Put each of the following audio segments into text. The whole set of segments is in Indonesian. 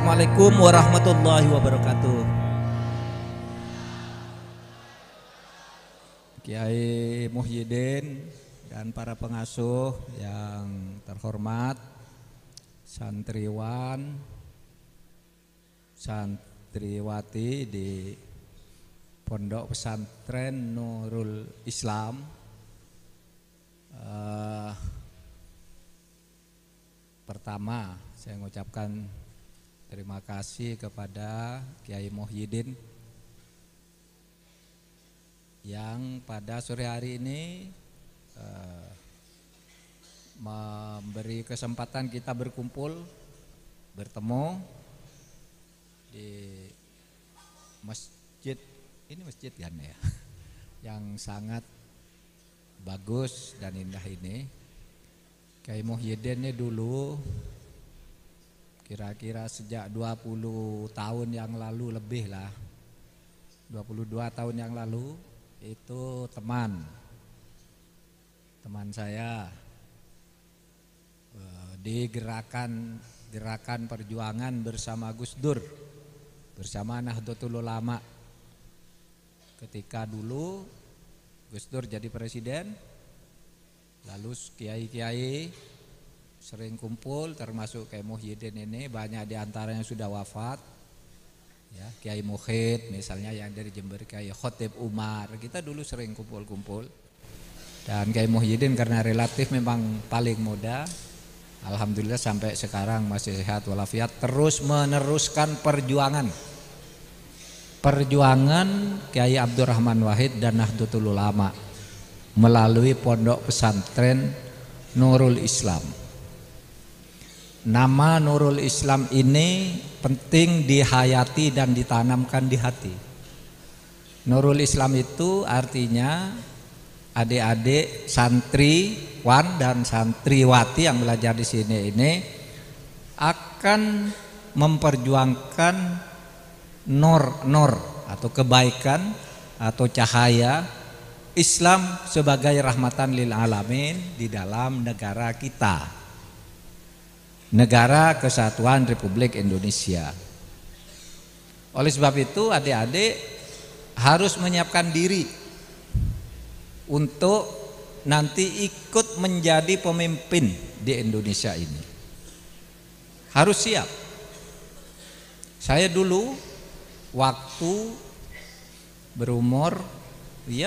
Assalamualaikum warahmatullahi wabarakatuh. Kiai Muhyiddin dan para pengasuh yang terhormat, santriwan, santriwati di Pondok Pesantren Nurul Islam. Pertama, saya mengucapkan terima kasih kepada Kiai Muhyiddin yang pada sore hari ini memberi kesempatan kita berkumpul, bertemu di masjid, ini masjid kan ya, yang sangat bagus dan indah ini. Kiai Muhyiddin ini dulu kira-kira sejak 20 tahun yang lalu lebih lah, 22 tahun yang lalu itu teman saya di gerakan perjuangan bersama Gus Dur, bersama Nahdlatul Ulama. Ketika dulu Gus Dur jadi presiden, lalu kiai-kiai sering kumpul, termasuk Kiai Muhyiddin ini, banyak diantaranya sudah wafat. Ya, Kiai Muhid misalnya yang dari Jember, Kiai Khotib Umar, kita dulu sering kumpul-kumpul. Dan Kiai Muhyiddin karena relatif memang paling muda, alhamdulillah sampai sekarang masih sehat walafiat, terus meneruskan perjuangan Kiai Abdurrahman Wahid dan Nahdlatul Ulama melalui Pondok Pesantren Nurul Islam. Nama Nurul Islam ini penting dihayati dan ditanamkan di hati. Nurul Islam itu artinya adik-adik santriwan dan santriwati yang belajar di sini ini akan memperjuangkan nur atau kebaikan atau cahaya Islam sebagai rahmatan lil alamin di dalam negara kita, Negara Kesatuan Republik Indonesia. Oleh sebab itu adik-adik harus menyiapkan diri untuk nanti ikut menjadi pemimpin di Indonesia ini. Harus siap. Saya dulu waktu berumur 10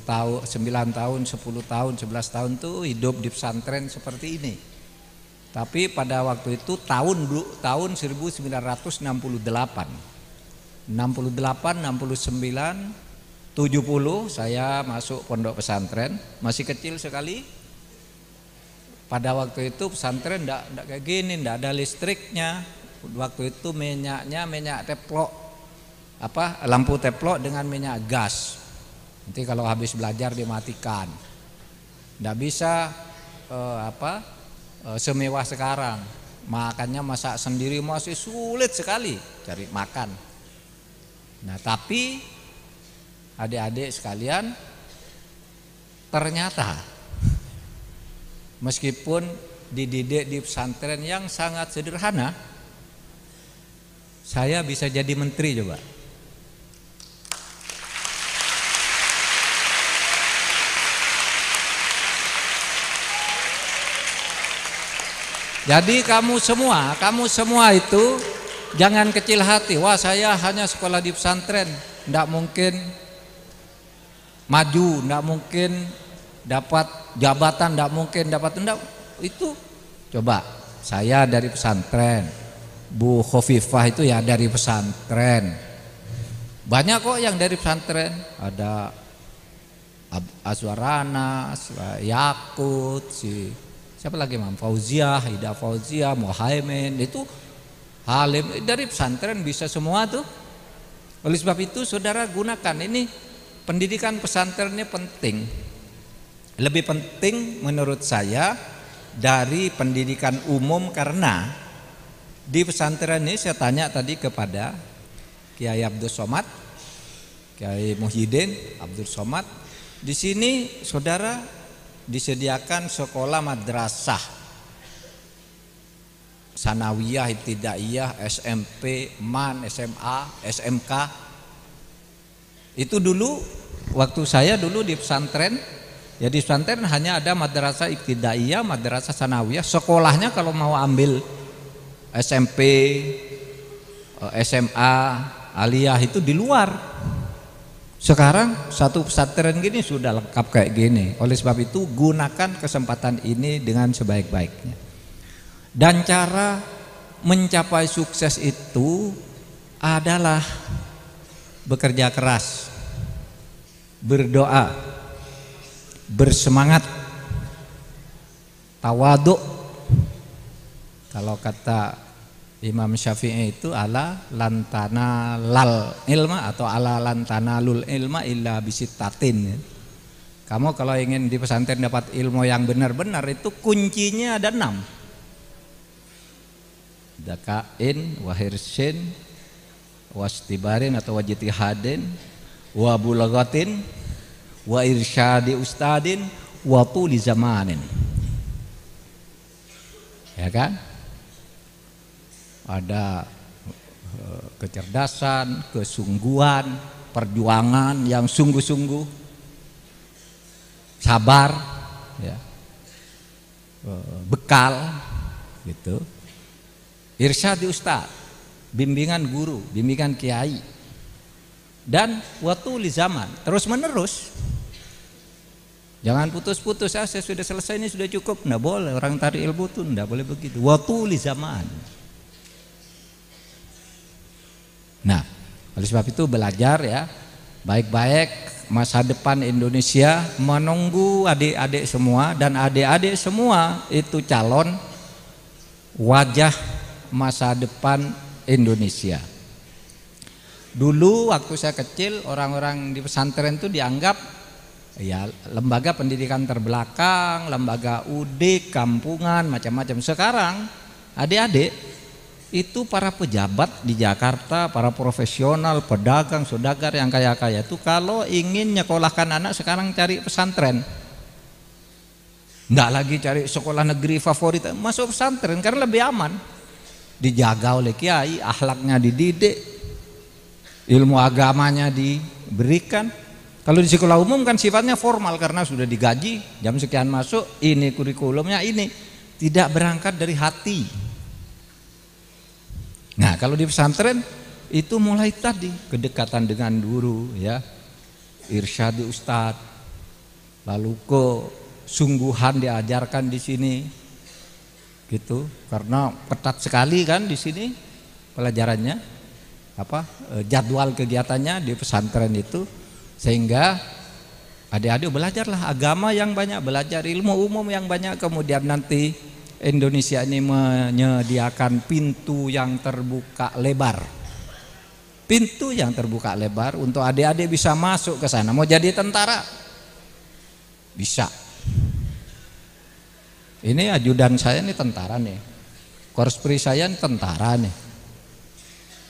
tahun, 9 tahun, 10 tahun, 11 tahun tuh hidup di pesantren seperti ini. Tapi pada waktu itu tahun 1968, 69, 70 saya masuk pondok pesantren, masih kecil sekali. Pada waktu itu pesantren enggak kayak gini, enggak ada listriknya. Waktu itu minyaknya minyak teplok, lampu teplok dengan minyak gas. Nanti kalau habis belajar dimatikan. Enggak bisa semewah sekarang. Makannya masak sendiri masih sulit sekali cari makan. Nah, tapi adik-adik sekalian, ternyata meskipun dididik di pesantren yang sangat sederhana, saya bisa jadi menteri coba. Jadi kamu semua itu jangan kecil hati. Wah, saya hanya sekolah di pesantren, enggak mungkin maju, enggak mungkin dapat jabatan, enggak mungkin dapat itu. Coba, saya dari pesantren. Bu Khofifah itu ya dari pesantren. Banyak kok yang dari pesantren. Ada Azwarana, Yakut, siapa lagi, Mam Fauziah, Ida Fauziah, Mohaimin, itu Halim dari pesantren bisa semua tuh. Oleh sebab itu saudara gunakan ini, pendidikan pesantren ini penting. Lebih penting menurut saya dari pendidikan umum, karena di pesantren ini saya tanya tadi kepada Kiai Abdul Somad, Kiai Muhyiddin Abdul Somad, di sini saudara disediakan sekolah madrasah sanawiyah, ibtidaiyah, SMP, MAN, SMA, SMK. Itu dulu waktu saya dulu di pesantren, ya di pesantren hanya ada madrasah ibtidaiyah, madrasah sanawiyah. Sekolahnya kalau mau ambil SMP, SMA, aliyah itu di luar. Sekarang satu pesantren gini sudah lengkap kayak gini. Oleh sebab itu gunakan kesempatan ini dengan sebaik-baiknya. Dan cara mencapai sukses itu adalah bekerja keras, berdoa, bersemangat, tawaduk. Kalau kata Imam Syafi'i itu ala lantana lal ilma atau ala lantana lul ilma illa bisittatin. Kamu kalau ingin di pesantren dapat ilmu yang benar-benar itu kuncinya ada 6. Dakain, wahirsin, wastibarin atau wajitihadin, wa bulagatin, wa irsyadi ustadin, wa tuli zamanin. Ya kan? Ada kecerdasan, kesungguhan, perjuangan yang sungguh-sungguh, sabar, ya, bekal, gitu. Irsyad ustaz, bimbingan guru, bimbingan kiai, dan waktu li zaman, terus menerus. Jangan putus-putus, saya sudah selesai ini sudah cukup, nggak boleh. Orang tarik ilmu tuh nggak boleh begitu. Waktu li zaman. Nah, oleh sebab itu belajar ya baik-baik. Masa depan Indonesia menunggu adik-adik semua, dan adik-adik semua itu calon wajah masa depan Indonesia. Dulu waktu saya kecil orang-orang di pesantren itu dianggap ya lembaga pendidikan terbelakang, lembaga udik, kampungan, macam-macam. Sekarang adik-adik itu para pejabat di Jakarta, para profesional, pedagang, saudagar yang kaya-kaya itu kalau ingin nyekolahkan anak sekarang cari pesantren. Enggak lagi cari sekolah negeri favorit, masuk pesantren karena lebih aman. Dijaga oleh kiai, akhlaknya dididik, ilmu agamanya diberikan. Kalau di sekolah umum kan sifatnya formal karena sudah digaji, jam sekian masuk, ini kurikulumnya ini, tidak berangkat dari hati. Nah, kalau di pesantren itu mulai tadi kedekatan dengan guru, ya, irsyadi ustadz, lalu kesungguhan diajarkan di sini, gitu. Karena ketat sekali kan di sini pelajarannya, jadwal kegiatannya di pesantren itu, sehingga adik-adik belajarlah agama yang banyak, belajar ilmu umum yang banyak, kemudian nanti Indonesia ini menyediakan pintu yang terbuka lebar. Pintu yang terbuka lebar untuk adik-adik bisa masuk ke sana. Mau jadi tentara? Bisa. Ini ajudan saya nih tentara nih. Korspri saya nih tentara nih.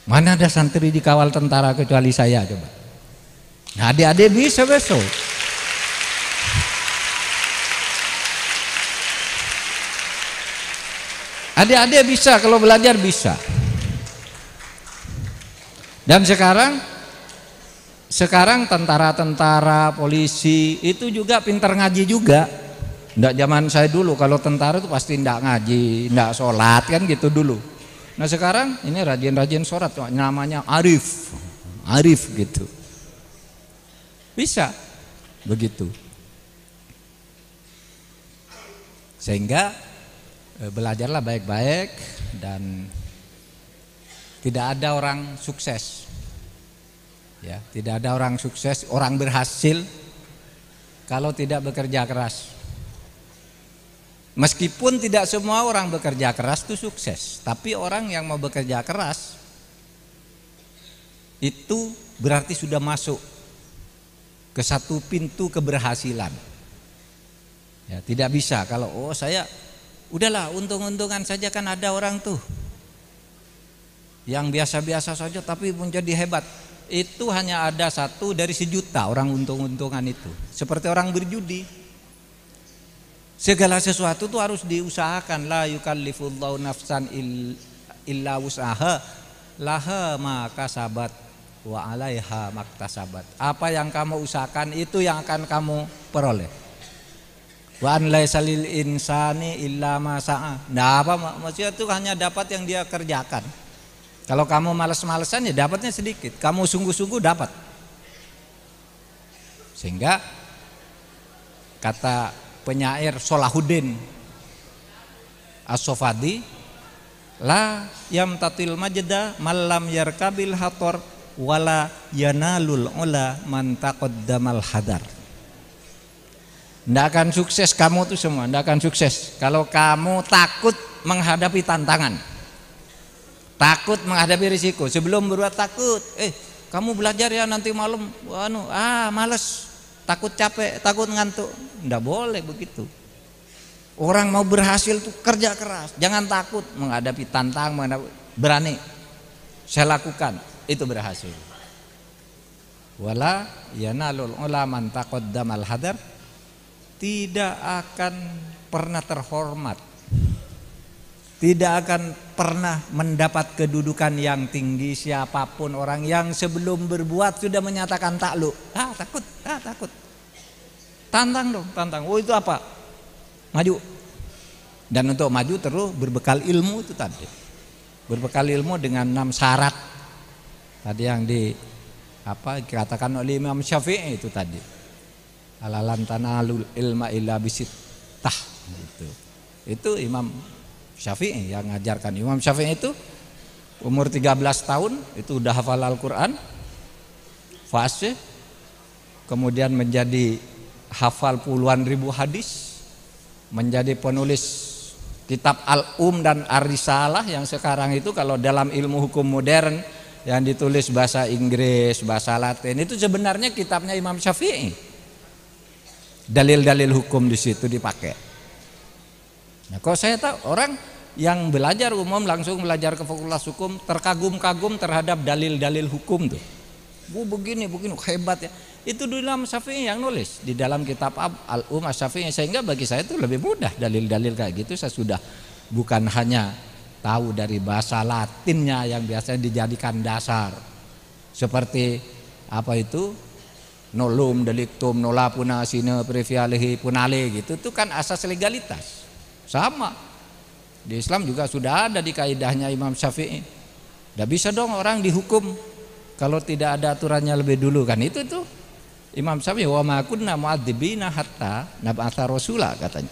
Mana ada santri dikawal tentara kecuali saya coba. Nah, adik-adik bisa besok. Adik-adik bisa, kalau belajar bisa. Dan sekarang tentara-tentara, polisi itu juga pintar ngaji juga. Nggak zaman saya dulu, kalau tentara itu pasti nggak ngaji, nggak sholat kan gitu dulu. Nah sekarang ini rajin-rajin sholat, namanya arif gitu. Bisa begitu. Sehingga belajarlah baik-baik, dan tidak ada orang sukses, ya, tidak ada orang sukses, orang berhasil kalau tidak bekerja keras. Meskipun tidak semua orang bekerja keras itu sukses, tapi orang yang mau bekerja keras itu berarti sudah masuk ke satu pintu keberhasilan. Ya, tidak bisa kalau saya udahlah untung-untungan saja, kan ada orang tuh yang biasa-biasa saja tapi menjadi hebat. Itu hanya ada 1 dari 1 juta orang untung-untungan itu. Seperti orang berjudi. Segala sesuatu tuh harus diusahakan. La yukallifullahu nafsan illa wus'aha laha ma kasabat wa 'alaiha maktasabat. Apa yang kamu usahakan itu yang akan kamu peroleh. Wa an laisa lil insani illa ma sa'a. Nah, apa maksudnya itu hanya dapat yang dia kerjakan. Kalau kamu malas-malesan ya dapatnya sedikit. Kamu sungguh-sungguh dapat. Sehingga kata penyair Solahuddin As-Sofadi, la yamtatil majda malam yarkabil hator wala yanalul ula man taqaddamal hadar. Tidak akan sukses kamu tuh semua, tidak akan sukses kalau kamu takut menghadapi tantangan, takut menghadapi risiko. Sebelum berbuat takut, kamu belajar ya nanti malam, males, takut capek, takut ngantuk. Tidak boleh begitu. Orang mau berhasil tuh kerja keras, jangan takut menghadapi tantangan, berani. Saya lakukan, itu berhasil. Wala yanalul ulaman taqaddamal hadar, tidak akan pernah terhormat, tidak akan pernah mendapat kedudukan yang tinggi siapapun orang yang sebelum berbuat sudah menyatakan takluk. Takut. Tantang dong, tantang. Oh itu apa? Maju. Dan untuk maju terus berbekal ilmu itu tadi. Berbekal ilmu dengan 6 syarat. Tadi yang dikatakan oleh Imam Syafi'i itu tadi. Alalan tanalul ilma illa bisittah gitu. Itu Imam Syafi'i yang ngajarkan. Imam Syafi'i itu umur 13 tahun itu udah hafal Al-Qur'an. Fasih. Kemudian menjadi hafal puluhan ribu hadis, menjadi penulis kitab Al-Um dan Ar-Risalah yang sekarang itu kalau dalam ilmu hukum modern yang ditulis bahasa Inggris, bahasa Latin itu sebenarnya kitabnya Imam Syafi'i. Dalil-dalil hukum di situ dipakai. Nah, kalau saya tahu orang yang belajar umum langsung belajar ke fakultas hukum terkagum-kagum terhadap dalil-dalil hukum tuh. Begini hebat ya. Itu di dalam Syafi'i yang nulis di dalam kitab Al-Um Syafi'i, sehingga bagi saya itu lebih mudah dalil-dalil kayak gitu. Saya sudah bukan hanya tahu dari bahasa Latinnya yang biasanya dijadikan dasar seperti apa itu nolum delictum nola puna sine previalehi punale gitu, itu kan asas legalitas sama di Islam juga sudah ada di kaidahnya Imam Syafi'i. Tidak bisa dong orang dihukum kalau tidak ada aturannya lebih dulu kan, itu tuh Imam Syafi'i wa ma kunna mu'adzibina hatta nab'atsa rasula katanya.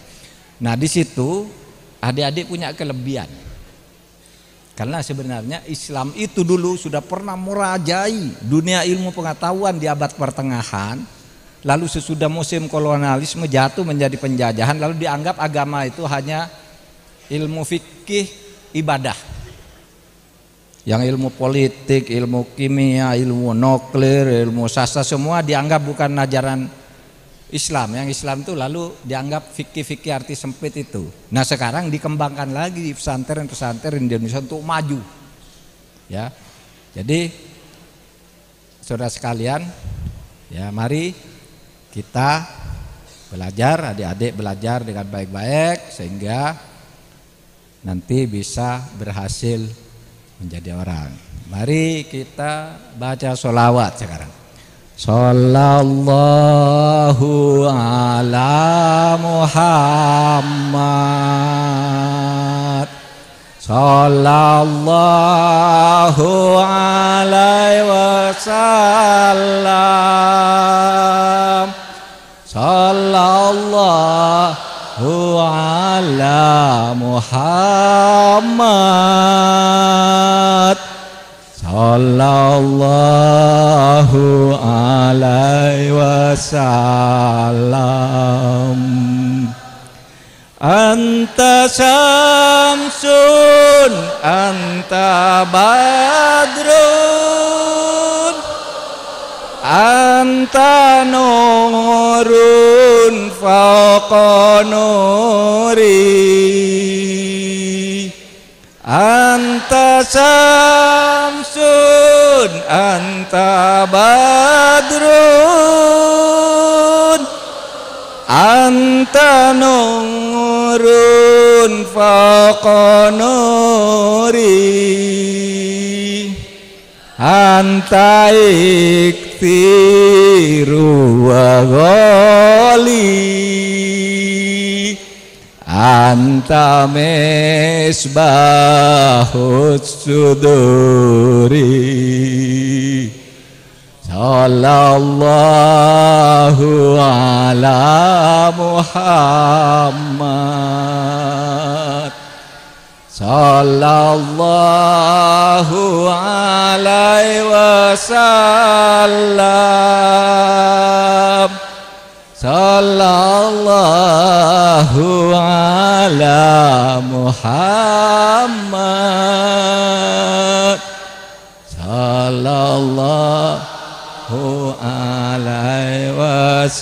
Nah, di situ adik-adik punya kelebihan. Karena sebenarnya Islam itu dulu sudah pernah merajai dunia ilmu pengetahuan di abad pertengahan. Lalu sesudah musim kolonialisme jatuh menjadi penjajahan, lalu dianggap agama itu hanya ilmu fikih ibadah. Yang ilmu politik, ilmu kimia, ilmu nuklir, ilmu sastra semua dianggap bukan ajaran Islam. Yang Islam itu lalu dianggap fikih-fikih arti sempit itu. Nah, sekarang dikembangkan lagi di pesantren-pesantren Indonesia untuk maju. Ya. Jadi saudara sekalian, ya mari kita belajar, adik-adik belajar dengan baik-baik sehingga nanti bisa berhasil menjadi orang. Mari kita baca sholawat sekarang. Sallallahu ala Muhammad, sallallahu alaihi wasallam, sallallahu ala Muhammad, sallallahu alaihi wasallam. Anta syamsun, anta badrun, anta nurun fauqa nuri, anta syamsun, anta badrun, anta nurun fawqa nuri, anta ikthiru wa ghali, anta misbahus suduri. Sallallahu ala Muhammad, sallallahu alaihi wasallam, sallallahu ala Muhammad, sallallahu alaihi wasallam.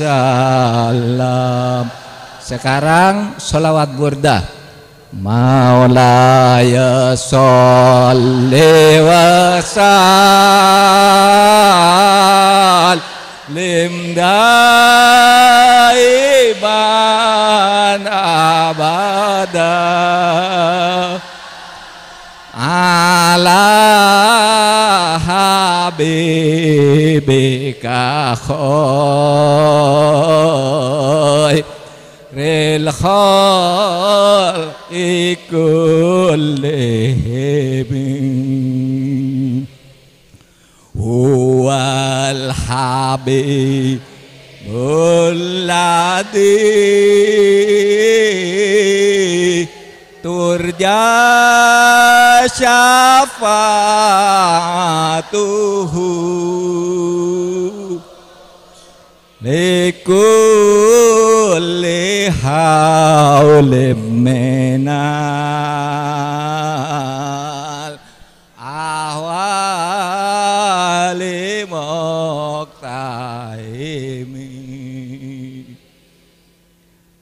Sekarang sholawat burdah. Maulaya sholli wa sallim daiman abada ala habibika khairil khalqi kullihim, huwal habibul ladzi turja syafa'atuhu likulli haulim minal ahwali muqtaimi.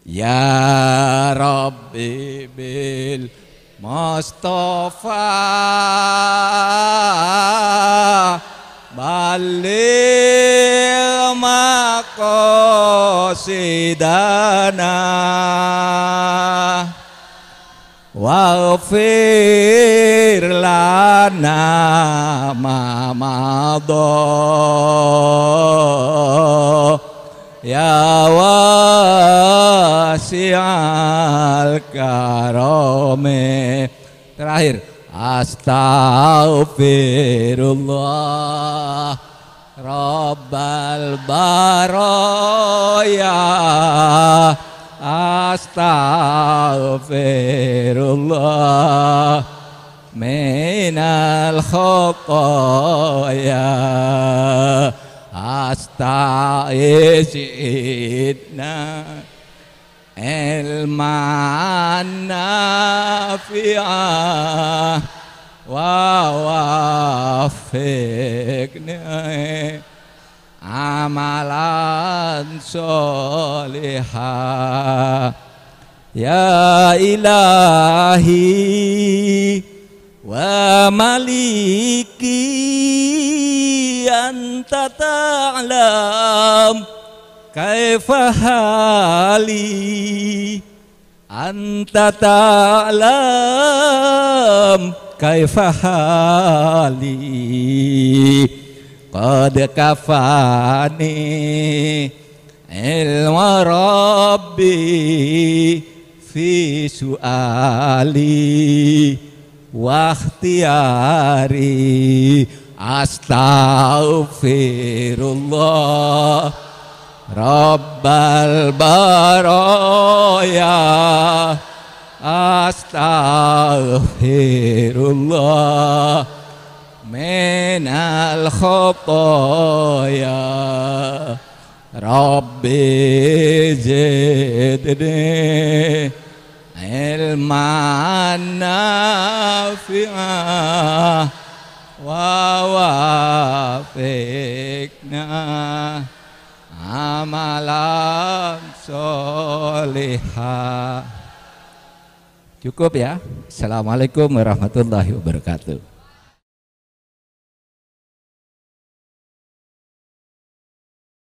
Ya Rabbi bil Mustafa baligh maqasidana waghfir lana ma madha ya wasi'al karame. Terakhir, astaghfirullah rabbal baraya, astaghfirullah minal khataya, astaghfirna ilman nafi'ah wa wafiqna amalan solihah. Ya ilahi wa maliki anta ta'lam kaifa hali, anta ta'lam kaifa hali, qad kafani ilma rabbi fi su'ali wa ikhtiyari. Astaghfirullah rabbal baraya, astaghfirullah minal khataya. Rabbi zidni ilman nafi'ah wa wafiqna amalan solihah. Cukup ya. Assalamualaikum warahmatullahi wabarakatuh.